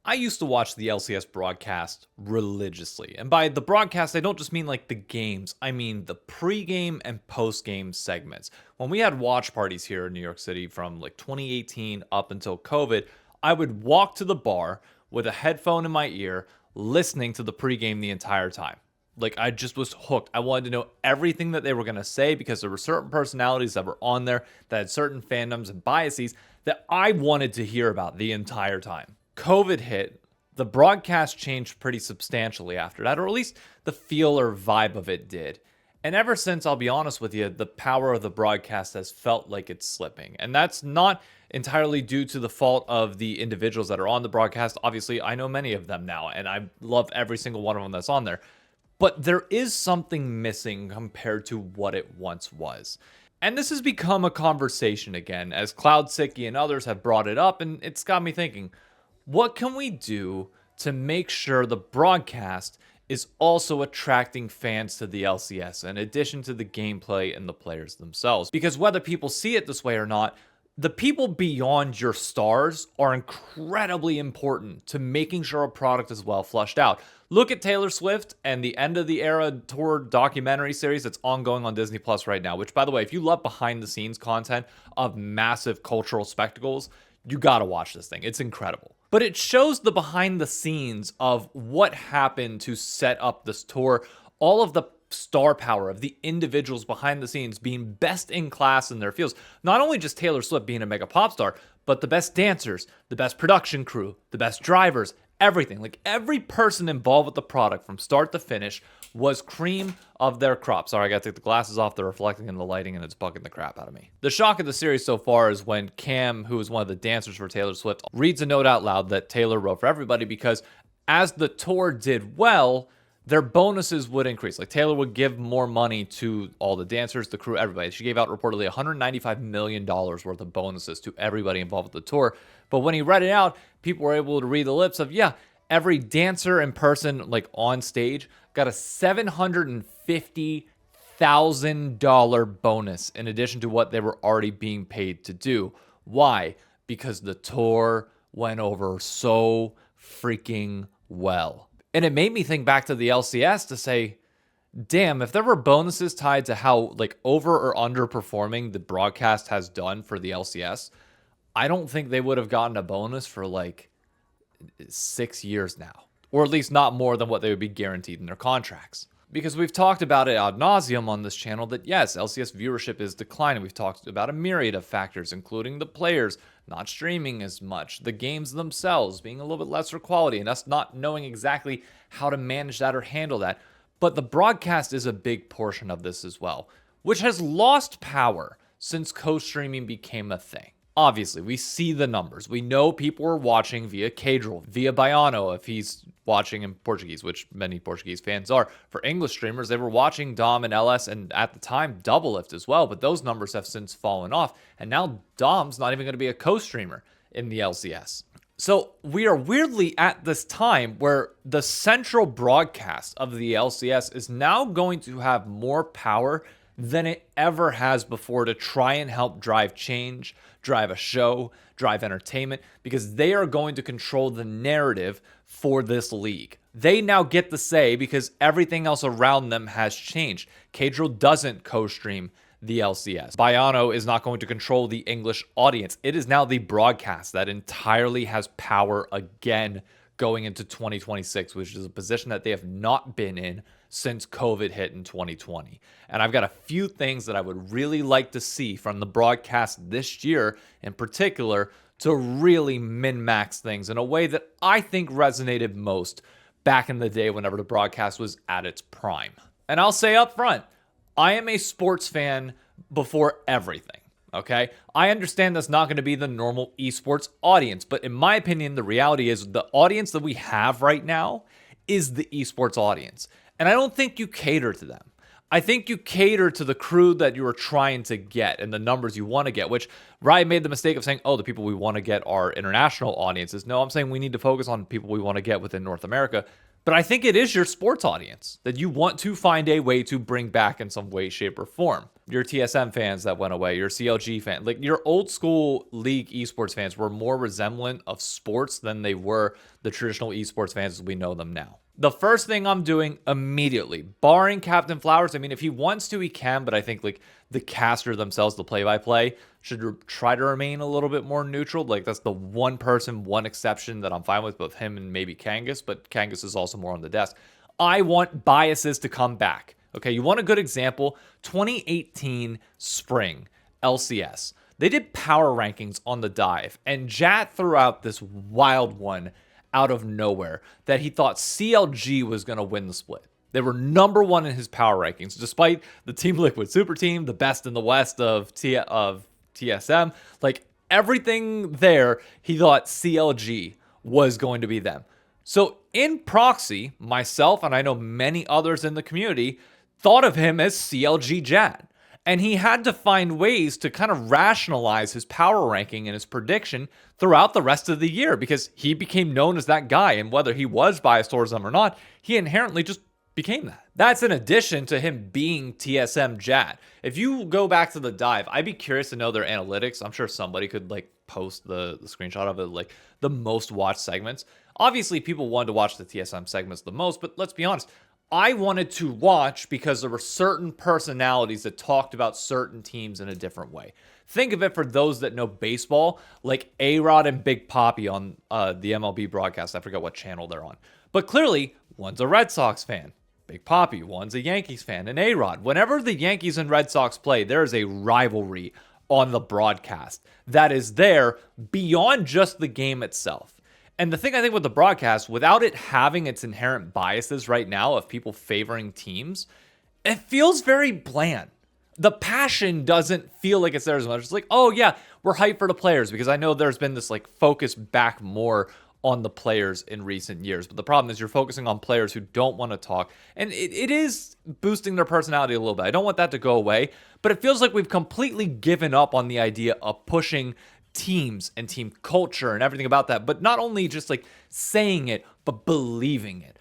I used to watch the LCS broadcast religiously. And by the broadcast, I don't just mean like the games, I mean the pre-game and post-game segments. When we had watch parties here in New York City from like 2018 up until COVID, I would walk to the bar with a headphone in my ear, listening to the pre-game the entire time. Like, I just was hooked. I wanted to know everything that they were going to say because there were certain personalities that were on there that had certain fandoms and biases that I wanted to hear about the entire time. COVID hit, the broadcast changed pretty substantially after that, or at least the feel or vibe of it did. And ever since, I'll be honest with you, the power of the broadcast has felt like it's slipping. And that's not entirely due to the fault of the individuals that are on the broadcast. Obviously, I know many of them now, and I love every single one of them that's on there. But there is something missing compared to what it once was. And this has become a conversation again, as Cloudsicky and others have brought it up, and it's got me thinking, what can we do to make sure the broadcast is also attracting fans to the LCS in addition to the gameplay and the players themselves? Because whether people see it this way or not, the people beyond your stars are incredibly important to making sure a product is well fleshed out. Look at Taylor Swift and the End of the Era tour documentary series that's ongoing on Disney Plus right now, which, by the way, if you love behind the scenes content of massive cultural spectacles, you gotta watch this thing. It's incredible. But it shows the behind the scenes of what happened to set up this tour, all of the star power of the individuals behind the scenes being best in class in their fields. Not only just Taylor Swift being a mega pop star, but the best dancers, the best production crew, the best drivers, everything. Like, every person involved with the product from start to finish was cream of their crop. Sorry, I gotta take the glasses off. They're reflecting in the lighting and it's bugging the crap out of me. The shock of the series so far is when Cam, who is one of the dancers for Taylor Swift, reads a note out loud that Taylor wrote for everybody because as the tour did well, their bonuses would increase. Like, Taylor would give more money to all the dancers, the crew, everybody. She gave out reportedly $195 million worth of bonuses to everybody involved with the tour. But when he read it out, people were able to read the lips of, yeah, every dancer and person like on stage got a $750,000 bonus in addition to what they were already being paid to do. Why? Because the tour went over so freaking well. And it made me think back to the LCS to say, damn, if there were bonuses tied to how like over or underperforming the broadcast has done for the LCS, I don't think they would have gotten a bonus for like 6 years now, or at least not more than what they would be guaranteed in their contracts. Because we've talked about it ad nauseum on this channel that yes, LCS viewership is declining. We've talked about a myriad of factors, including the players not streaming as much, the games themselves being a little bit lesser quality, and us not knowing exactly how to manage that or handle that. But the broadcast is a big portion of this as well, which has lost power since co-streaming became a thing. Obviously, we see the numbers. We know people are watching via Cadril, via Baiano if he's watching in Portuguese, which many Portuguese fans are. For English streamers, they were watching Dom and LS and at the time Doublelift as well, but those numbers have since fallen off. And now Dom's not even going to be a co-streamer in the LCS. So we are weirdly at this time where the central broadcast of the LCS is now going to have more power than it ever has before to try and help drive change, drive a show, drive entertainment, because they are going to control the narrative for this league. They now get the say because everything else around them has changed. Cadril doesn't co-stream the LCS. Baiano is not going to control the English audience. It is now the broadcast that entirely has power again going into 2026, which is a position that they have not been in since COVID hit in 2020. And I've got a few things that I would really like to see from the broadcast this year in particular to really min-max things in a way that I think resonated most back in the day whenever the broadcast was at its prime. And I'll say up front, I am a sports fan before everything. Okay, I understand that's not going to be the normal esports audience, but in my opinion, the reality is the audience that we have right now is the esports audience. And I don't think you cater to them. I think you cater to the crew that you are trying to get and the numbers you want to get, which Riot made the mistake of saying, oh, the people we want to get are international audiences. No, I'm saying we need to focus on people we want to get within North America. But I think it is your sports audience that you want to find a way to bring back in some way, shape, or form. your TSM fans that went away, your CLG fans, like your old school league esports fans were more resemblant of sports than they were the traditional esports fans as we know them now. The first thing I'm doing immediately, barring Captain Flowers, I mean, if he wants to, he can, but I think like the caster themselves, the play-by-play, should try to remain a little bit more neutral. Like that's the one person, one exception that I'm fine with, both him and maybe Kangas, but Kangas is also more on the desk. I want biases to come back. Okay, you want a good example? 2018 spring, LCS. They did power rankings on the dive, and Jat threw out this wild one out of nowhere that he thought CLG was going to win the split. They were number one in his power rankings, despite the Team Liquid Super Team, the best in the West of TSM. Like everything there, he thought CLG was going to be them. So in proxy, myself and I know many others in the community thought of him as CLG Jad. And he had to find ways to kind of rationalize his power ranking and his prediction throughout the rest of the year because he became known as that guy. And whether he was biased towards them or not, he inherently just became that. That's in addition to him being TSM Jad. If you go back to the dive, I'd be curious to know their analytics. I'm sure somebody could like post the screenshot of it, like the most watched segments. Obviously, people wanted to watch the TSM segments the most, but let's be honest. I wanted to watch because there were certain personalities that talked about certain teams in a different way. Think of it for those that know baseball, like A-Rod and Big Papi on the MLB broadcast. I forget what channel they're on. But clearly, one's a Red Sox fan. Big Papi, one's a Yankees fan, and A-Rod. Whenever the Yankees and Red Sox play, there is a rivalry on the broadcast that is there beyond just the game itself. And the thing I think with the broadcast, without it having its inherent biases right now of people favoring teams, it feels very bland. The passion doesn't feel like it's there as much. It's like, oh yeah, we're hyped for the players because I know there's been this like focus back more on the players in recent years. But the problem is you're focusing on players who don't want to talk. And it is boosting their personality a little bit. I don't want that to go away. But it feels like we've completely given up on the idea of pushing teams and team culture and everything about that, but not only just like saying it, but believing it.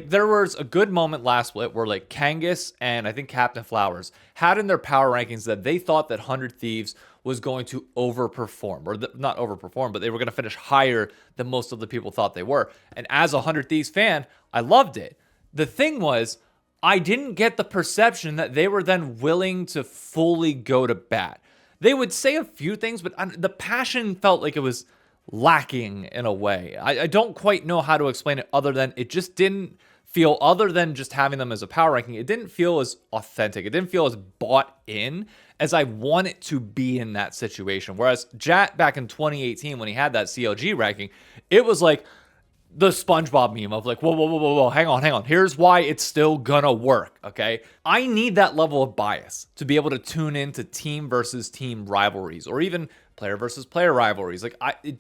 There was a good moment last split where like Kangas and I think Captain Flowers had in their power rankings that they thought that 100 Thieves was going to overperform, or not overperform, but they were going to finish higher than most of the people thought they were. And as a 100 Thieves fan, I loved it. The thing was, I didn't get the perception that they were then willing to fully go to bat. They would say a few things, but the passion felt like it was lacking in a way. I don't quite know how to explain it other than it just didn't feel, other than just having them as a power ranking, it didn't feel as authentic. It didn't feel as bought in as I want it to be in that situation. Whereas Jat back in 2018, when he had that CLG ranking, it was like the SpongeBob meme of like, whoa, hang on. Here's why it's still gonna work, okay? I need that level of bias to be able to tune into team versus team rivalries or even player versus player rivalries. Like,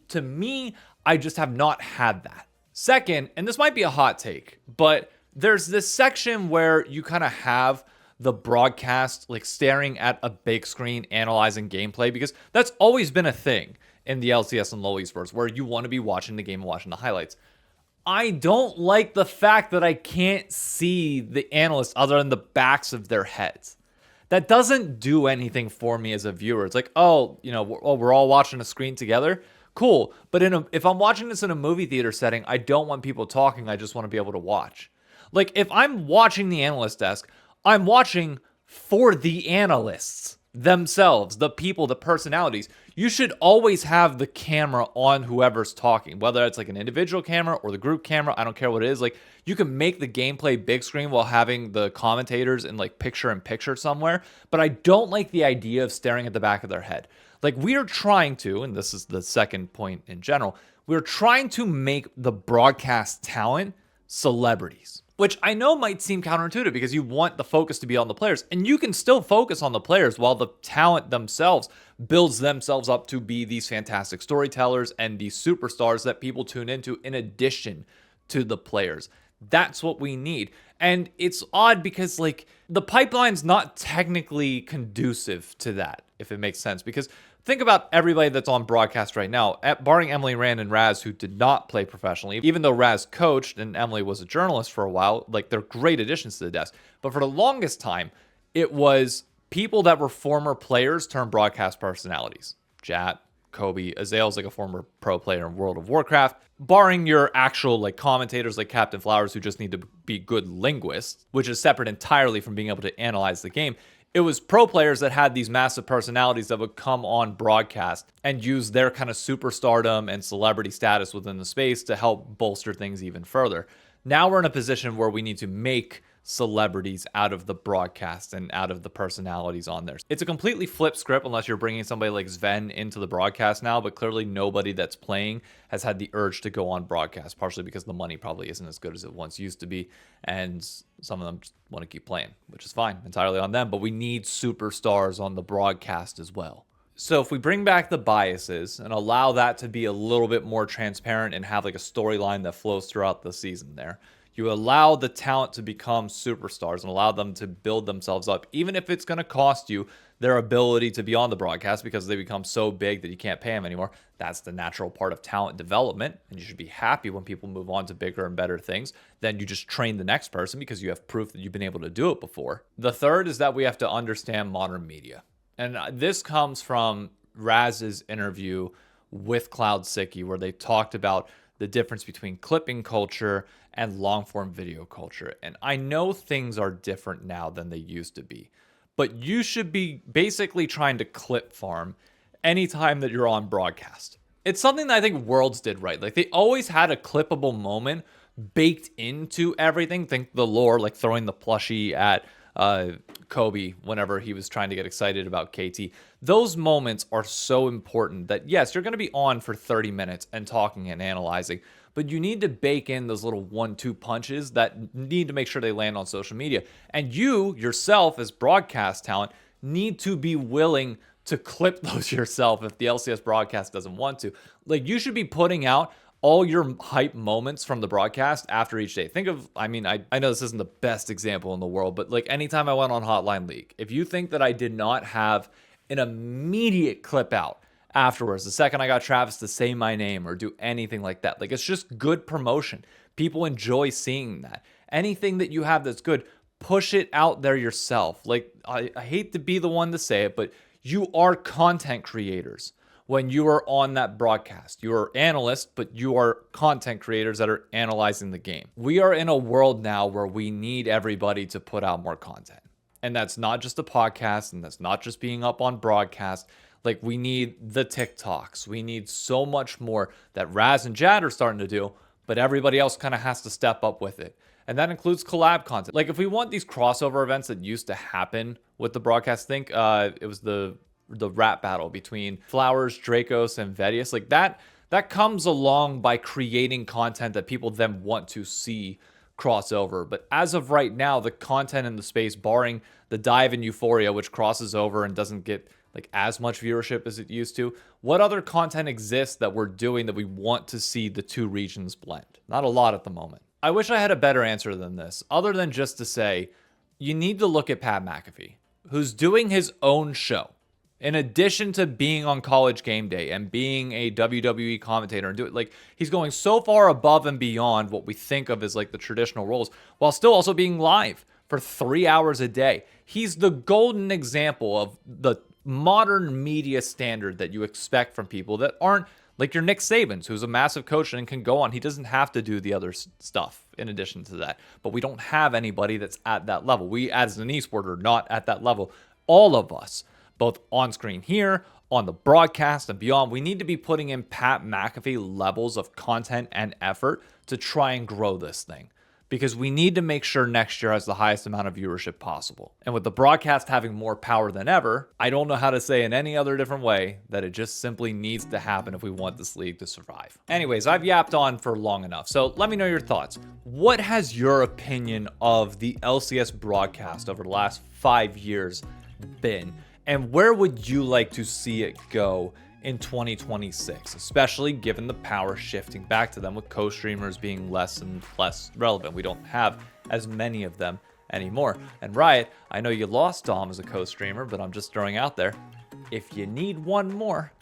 to me, I just have not had that. Second, and this might be a hot take, but there's this section where you kind of have the broadcast like staring at a big screen, analyzing gameplay, because that's always been a thing in the LCS and LoL esports where you want to be watching the game and watching the highlights. I don't like the fact that I can't see the analysts other than the backs of their heads. That doesn't do anything for me as a viewer. It's like, oh, we're all watching a screen together. Cool. But if I'm watching this in a movie theater setting, I don't want people talking. I just want to be able to watch. Like, if I'm watching the analyst desk, I'm watching for the analysts themselves, the people, the personalities. You should always have the camera on whoever's talking, whether it's like an individual camera or the group camera. I don't care what it is. Like, you can make the gameplay big screen while having the commentators in like picture in picture somewhere. But I don't like the idea of staring at the back of their head. Like, we are trying to, and this is the second point in general, we're trying to make the broadcast talent celebrities. Which I know might seem counterintuitive because you want the focus to be on the players. And you can still focus on the players while the talent themselves builds themselves up to be these fantastic storytellers and these superstars that people tune into in addition to the players. That's what we need. And it's odd because like the pipeline's not technically conducive to that, if it makes sense. Because think about everybody that's on broadcast right now, barring Emily Rand and Raz, who did not play professionally. Even though Raz coached and Emily was a journalist for a while, like they're great additions to the desk. But for the longest time, it was people that were former players turned broadcast personalities. Jat, Kobe, Azale's like a former pro player in World of Warcraft. Barring your actual like commentators like Captain Flowers who just need to be good linguists, which is separate entirely from being able to analyze the game, it was pro players that had these massive personalities that would come on broadcast and use their kind of superstardom and celebrity status within the space to help bolster things even further. Now we're in a position where we need to make celebrities out of the broadcast and out of the personalities on there. It's a completely flipped script unless you're bringing somebody like Sven into the broadcast now, but clearly nobody that's playing has had the urge to go on broadcast, partially because the money probably isn't as good as it once used to be, and some of them just want to keep playing, which is fine, entirely on them, but we need superstars on the broadcast as well. So if we bring back the biases and allow that to be a little bit more transparent and have like a storyline that flows throughout the season there, you allow the talent to become superstars and allow them to build themselves up, even if it's going to cost you their ability to be on the broadcast because they become so big that you can't pay them anymore. That's the natural part of talent development, and you should be happy when people move on to bigger and better things. Then you just train the next person because you have proof that you've been able to do it before. The third is that we have to understand modern media. And this comes from Raz's interview with Cloud Sicky, where they talked about the difference between clipping culture and long-form video culture. And I know things are different now than they used to be, but you should be basically trying to clip farm anytime that you're on broadcast. It's something that I think Worlds did right. Like, they always had a clippable moment baked into everything. Think the lore, like throwing the plushie at Kobe whenever he was trying to get excited about KT. Those moments are so important that, yes, you're going to be on for 30 minutes and talking and analyzing, but you need to bake in those little 1-2 punches that need to make sure they land on social media. And you yourself as broadcast talent need to be willing to clip those yourself if the LCS broadcast doesn't want to. Like, you should be putting out all your hype moments from the broadcast after each day. Think of, I mean, I know this isn't the best example in the world, but like anytime I went on Hotline League, if you think that I did not have an immediate clip out afterwards, the second I got Travis to say my name or do anything like that, like, it's just good promotion. People enjoy seeing that. Anything that you have that's good, push it out there yourself. Like, I hate to be the one to say it, but you are content creators. When you are on that broadcast, you are analysts, but you are content creators that are analyzing the game. We are in a world now where we need everybody to put out more content. And that's not just a podcast, and that's not just being up on broadcast. Like, we need the TikToks. We need so much more that Raz and Jad are starting to do, but everybody else kind of has to step up with it. And that includes collab content. Like, if we want these crossover events that used to happen with the broadcast, think it was the rap battle between Flowers, Dracos, and Vedius. Like, that comes along by creating content that people then want to see crossover. But as of right now, the content in the space, barring the dive in Euphoria, which crosses over and doesn't get like as much viewership as it used to, what other content exists that we're doing that we want to see the two regions blend? Not a lot at the moment. I wish I had a better answer than this, other than just to say, you need to look at Pat McAfee, who's doing his own show. In addition to being on College Game Day and being a WWE commentator and do it, like, he's going so far above and beyond what we think of as like the traditional roles, while still also being live for 3 hours a day. He's the golden example of the modern media standard that you expect from people that aren't like your Nick Sabans, who's a massive coach and can go on. He doesn't have to do the other stuff in addition to that. But we don't have anybody that's at that level. We, as an esporter, are not at that level. All of us, both on screen here, on the broadcast, and beyond, we need to be putting in Pat McAfee levels of content and effort to try and grow this thing. Because we need to make sure next year has the highest amount of viewership possible. And with the broadcast having more power than ever, I don't know how to say in any other different way that it just simply needs to happen if we want this league to survive. Anyways, I've yapped on for long enough, so let me know your thoughts. What has your opinion of the LCS broadcast over the last 5 years been? And where would you like to see it go in 2026, especially given the power shifting back to them with co-streamers being less and less relevant? We don't have as many of them anymore. And Riot, I know you lost Dom as a co-streamer, but I'm just throwing out there, if you need one more,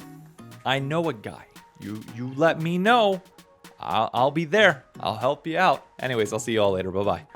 I know a guy. You let me know. I'll be there. I'll help you out. Anyways, I'll see you all later. Bye-bye.